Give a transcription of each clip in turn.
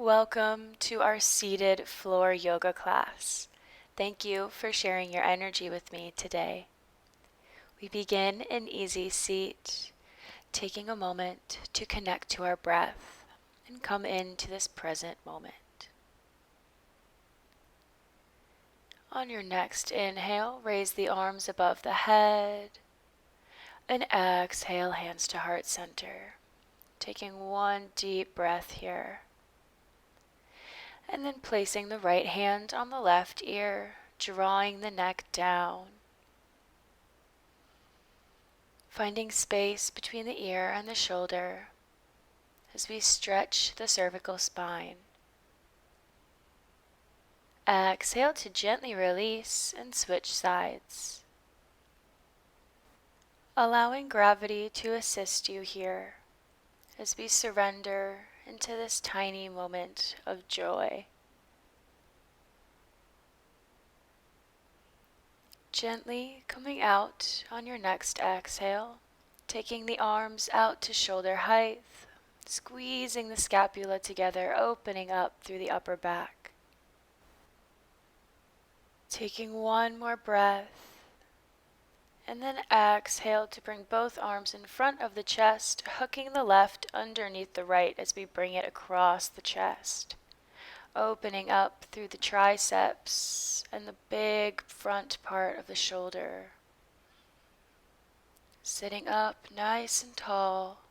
Welcome to our seated floor yoga class. Thank you for sharing your energy with me today. We begin in easy seat, taking a moment to connect to our breath and come into this present moment. On your next inhale, raise the arms above the head, and exhale, hands to heart center. Taking one deep breath here. And then placing the right hand on the left ear, drawing the neck down. Finding space between the ear and the shoulder as we stretch the cervical spine. Exhale to gently release and switch sides. Allowing gravity to assist you here as we surrender into this tiny moment of joy. Gently coming out on your next exhale, taking the arms out to shoulder height, squeezing the scapula together, opening up through the upper back. Taking one more breath, and then exhale to bring both arms in front of the chest, hooking the left underneath the right as we bring it across the chest. Opening up through the triceps and the big front part of the shoulder. Sitting up nice and tall.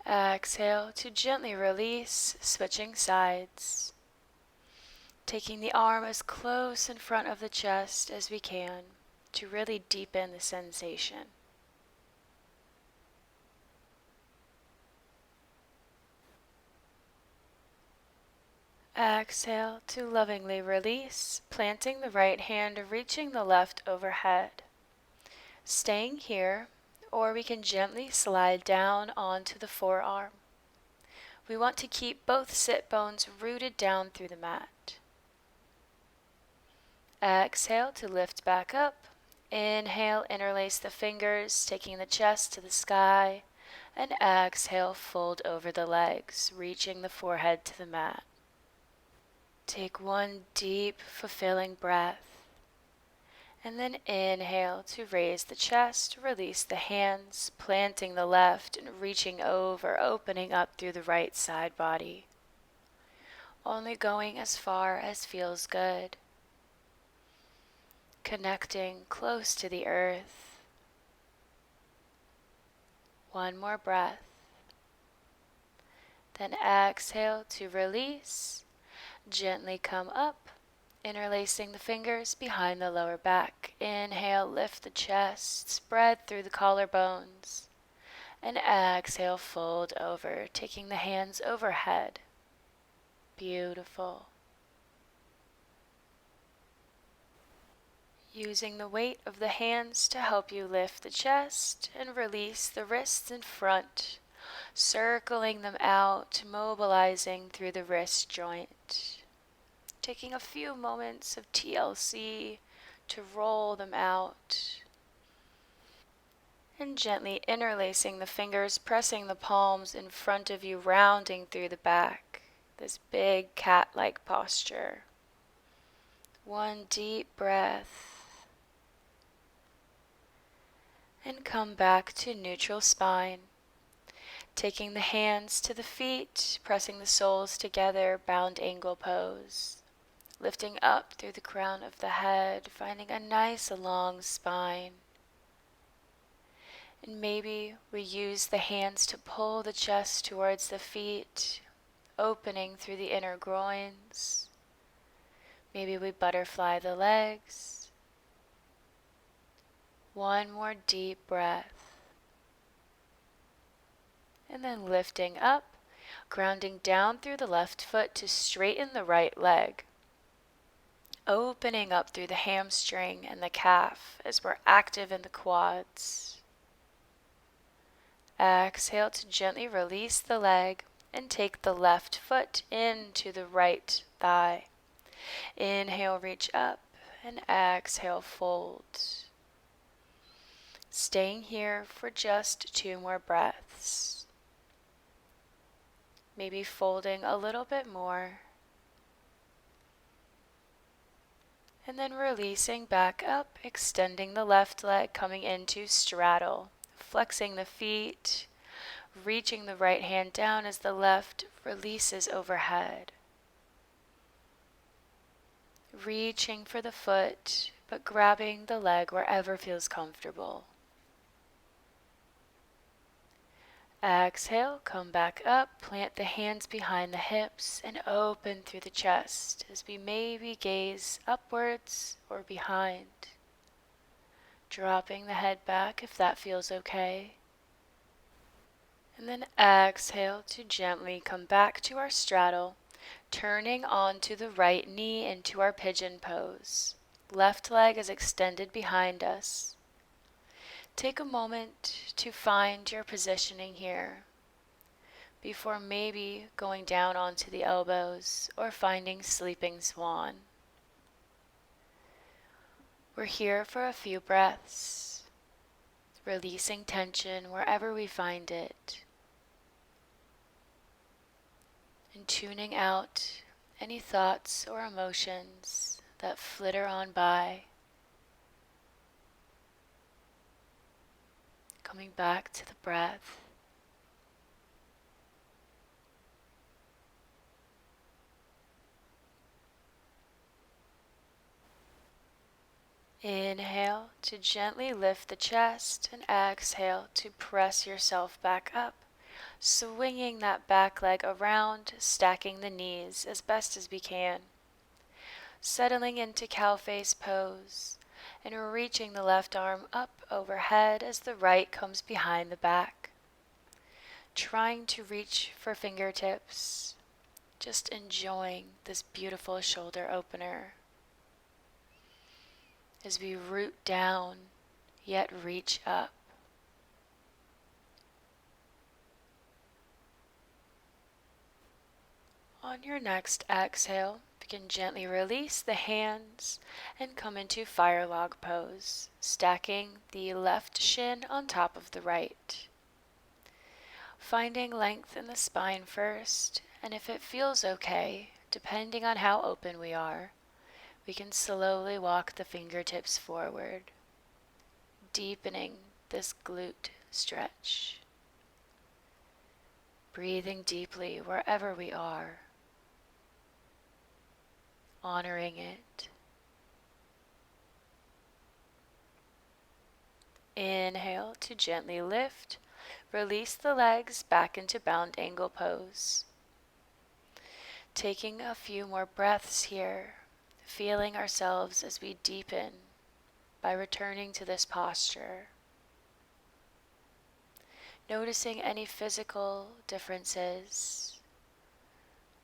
Exhale to gently release, switching sides. Taking the arm as close in front of the chest as we can to really deepen the sensation. Exhale to lovingly release, planting the right hand, reaching the left overhead. Staying here, or we can gently slide down onto the forearm. We want to keep both sit bones rooted down through the mat. Exhale to lift back up. Inhale, interlace the fingers, taking the chest to the sky. And exhale, fold over the legs, reaching the forehead to the mat. Take one deep, fulfilling breath. And then inhale to raise the chest, release the hands, planting the left and reaching over, opening up through the right side body. Only going as far as feels good. Connecting close to the earth. One more breath. Then exhale to release. Gently come up, interlacing the fingers behind the lower back. Inhale, lift the chest, spread through the collarbones. And exhale, fold over, taking the hands overhead. Beautiful. Using the weight of the hands to help you lift the chest and release the wrists in front, circling them out, mobilizing through the wrist joint. Taking a few moments of TLC to roll them out. And gently interlacing the fingers, pressing the palms in front of you, rounding through the back. This big cat-like posture. One deep breath. And come back to neutral spine. Taking the hands to the feet, pressing the soles together, bound angle pose. Lifting up through the crown of the head, finding a nice long spine. And maybe we use the hands to pull the chest towards the feet, opening through the inner groins. Maybe we butterfly the legs. One more deep breath. And then lifting up, grounding down through the left foot to straighten the right leg. Opening up through the hamstring and the calf as we're active in the quads. Exhale to gently release the leg and take the left foot into the right thigh. Inhale, reach up, and exhale, fold. Staying here for just 2 more breaths. maybe folding a little bit more, and then releasing back up, extending the left leg, coming into straddle, flexing the feet, reaching the right hand down as the left releases overhead. Reaching for the foot, but grabbing the leg wherever feels comfortable. Exhale, come back up, plant the hands behind the hips and open through the chest as we maybe gaze upwards or behind. Dropping the head back if that feels okay. And then exhale to gently come back to our straddle, turning onto the right knee into our pigeon pose. Left leg is extended behind us. Take a moment to find your positioning here before maybe going down onto the elbows or finding sleeping swan. We're here for a few breaths, releasing tension wherever we find it, and tuning out any thoughts or emotions that flitter on by. Coming back to the breath. Inhale to gently lift the chest and exhale to press yourself back up, swinging that back leg around, stacking the knees as best as we can. Settling into cow face pose and reaching the left arm up overhead as the right comes behind the back. Trying to reach for fingertips, just enjoying this beautiful shoulder opener as we root down yet reach up. On your next exhale, you can gently release the hands and come into fire log pose, stacking the left shin on top of the right. Finding length in the spine first, and if it feels okay, depending on how open we are, we can slowly walk the fingertips forward, deepening this glute stretch. Breathing deeply wherever we are, honoring it. Inhale to gently lift, release the legs back into bound angle pose. Taking a few more breaths here, feeling ourselves as we deepen by returning to this posture. Noticing any physical differences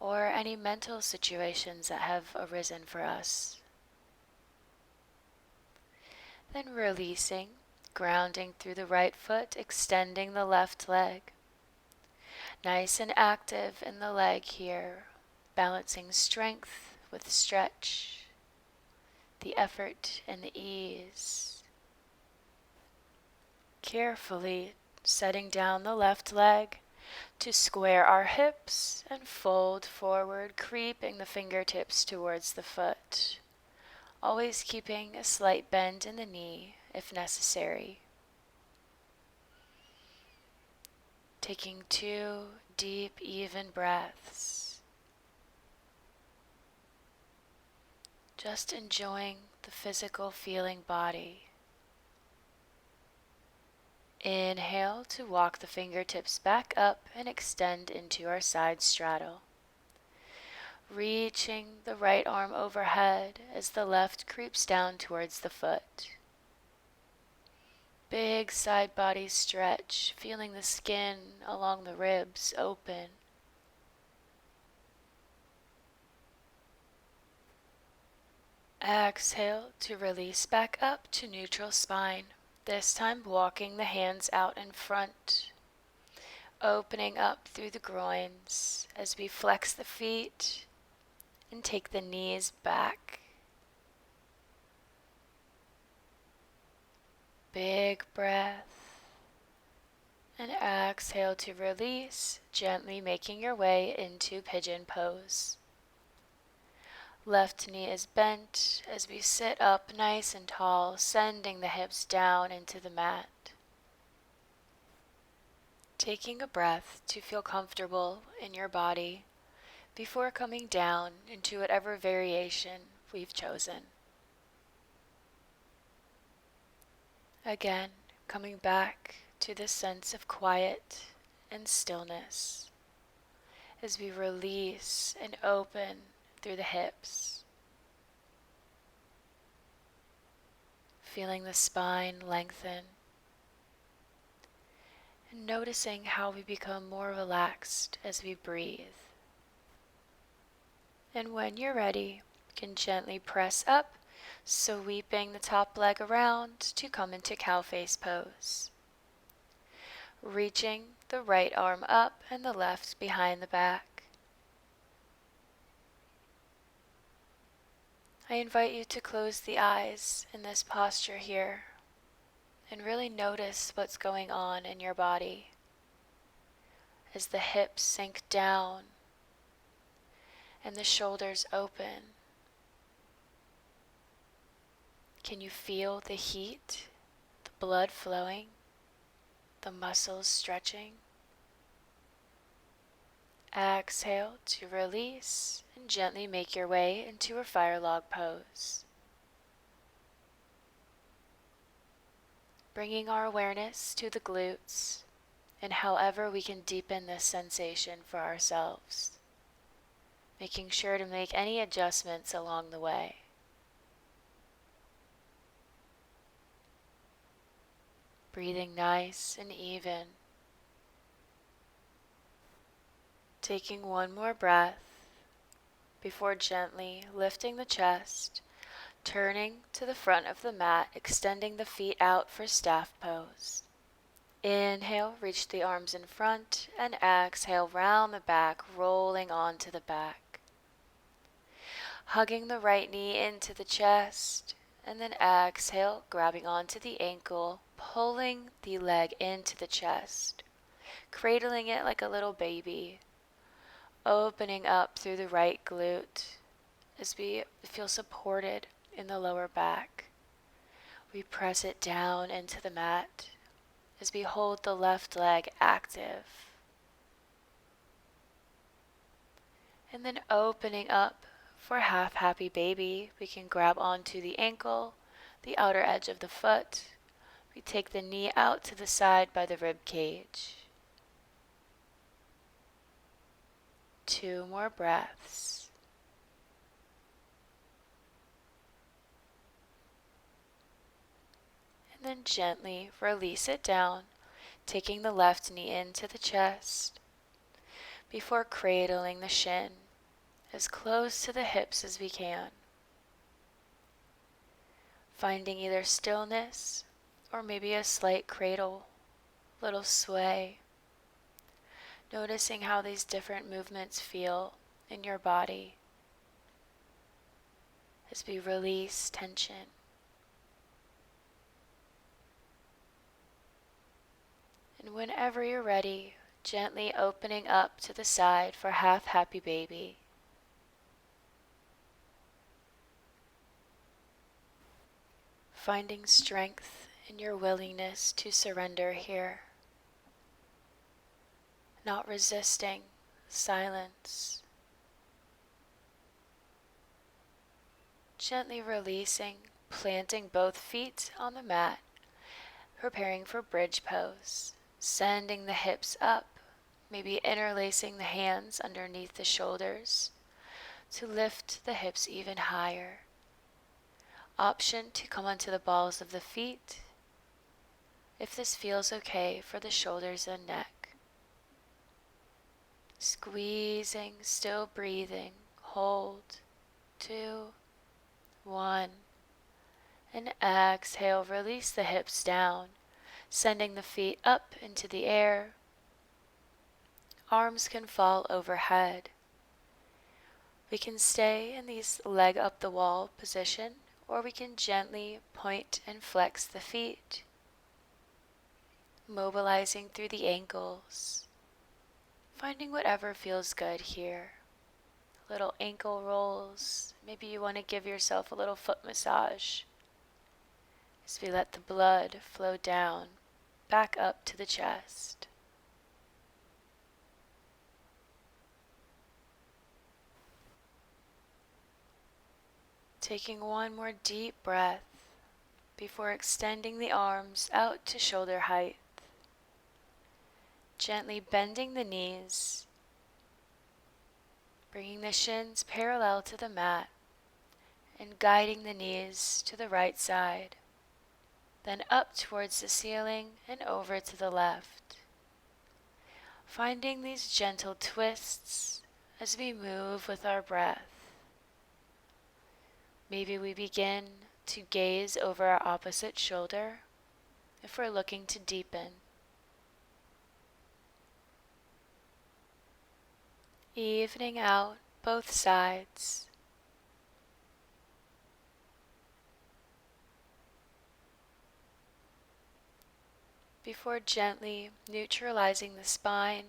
or any mental situations that have arisen for us. Then releasing, grounding through the right foot, extending the left leg. Nice and active in the leg here, balancing strength with stretch, the effort and the ease. Carefully setting down the left leg to square our hips and fold forward, creeping the fingertips towards the foot. Always keeping a slight bend in the knee if necessary. Taking 2 deep, even breaths. Just enjoying the physical feeling body. Inhale to walk the fingertips back up and extend into our side straddle. Reaching the right arm overhead as the left creeps down towards the foot. Big side body stretch, feeling the skin along the ribs open. Exhale to release back up to neutral spine. This time walking the hands out in front, opening up through the groins as we flex the feet and take the knees back. Big breath. And exhale to release, gently making your way into pigeon pose. Left knee is bent as we sit up nice and tall, sending the hips down into the mat. Taking a breath to feel comfortable in your body before coming down into whatever variation we've chosen. Again, coming back to this sense of quiet and stillness as we release and open through the hips. Feeling the spine lengthen and noticing how we become more relaxed as we breathe. And when you're ready, you can gently press up, sweeping the top leg around to come into cow face pose. Reaching the right arm up and the left behind the back. I invite you to close the eyes in this posture here and really notice what's going on in your body as the hips sink down and the shoulders open. Can you feel the heat, the blood flowing, the muscles stretching? Exhale to release and gently make your way into a fire log pose. Bringing our awareness to the glutes and however we can deepen this sensation for ourselves. Making sure to make any adjustments along the way. Breathing nice and even. Taking one more breath before gently lifting the chest, turning to the front of the mat, extending the feet out for staff pose. Inhale, reach the arms in front, and exhale, round the back, rolling onto the back. Hugging the right knee into the chest, and then exhale, grabbing onto the ankle, pulling the leg into the chest, cradling it like a little baby, opening up through the right glute as we feel supported in the lower back. We press it down into the mat as we hold the left leg active. And then opening up for half happy baby, we can grab onto the ankle, the outer edge of the foot. We take the knee out to the side by the rib cage. 2 more breaths. And then gently release it down, taking the left knee into the chest before cradling the shin as close to the hips as we can. Finding either stillness or maybe a slight cradle, little sway. Noticing how these different movements feel in your body as we release tension. And whenever you're ready, gently opening up to the side for half happy baby. Finding strength in your willingness to surrender here. Not resisting silence. Gently releasing, planting both feet on the mat, preparing for bridge pose. Sending the hips up, maybe interlacing the hands underneath the shoulders to lift the hips even higher. Option to come onto the balls of the feet if this feels okay for the shoulders and neck. Squeezing, still breathing, hold, 2, 1, and exhale, release the hips down, sending the feet up into the air. Arms can fall overhead. We can stay in these leg up the wall position, or we can gently point and flex the feet. mobilizing through the ankles, finding whatever feels good here. Little ankle rolls. Maybe you want to give yourself a little foot massage as we let the blood flow down, back up to the chest. Taking one more deep breath before extending the arms out to shoulder height. Gently bending the knees, bringing the shins parallel to the mat, and guiding the knees to the right side, then up towards the ceiling and over to the left. Finding these gentle twists as we move with our breath. Maybe we begin to gaze over our opposite shoulder if we're looking to deepen. Evening out both sides. Before gently neutralizing the spine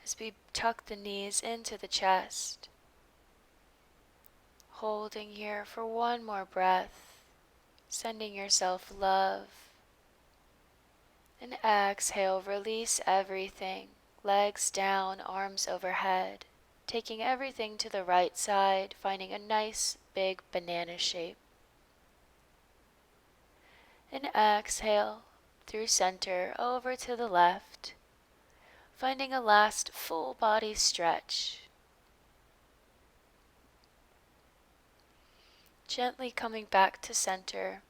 as we tuck the knees into the chest. Holding here for one more breath, sending yourself love. And exhale, release everything, legs down, arms overhead, taking everything to the right side, finding a nice big banana shape. And exhale through center over to the left, finding a last full body stretch. Gently coming back to center,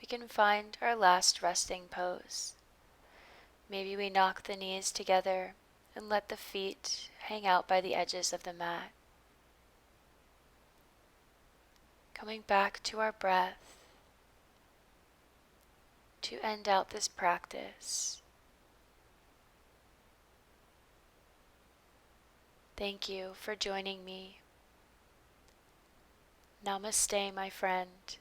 we can find our last resting pose. Maybe we knock the knees together and let the feet hang out by the edges of the mat. Coming back to our breath to end out this practice. Thank you for joining me. Namaste, my friend.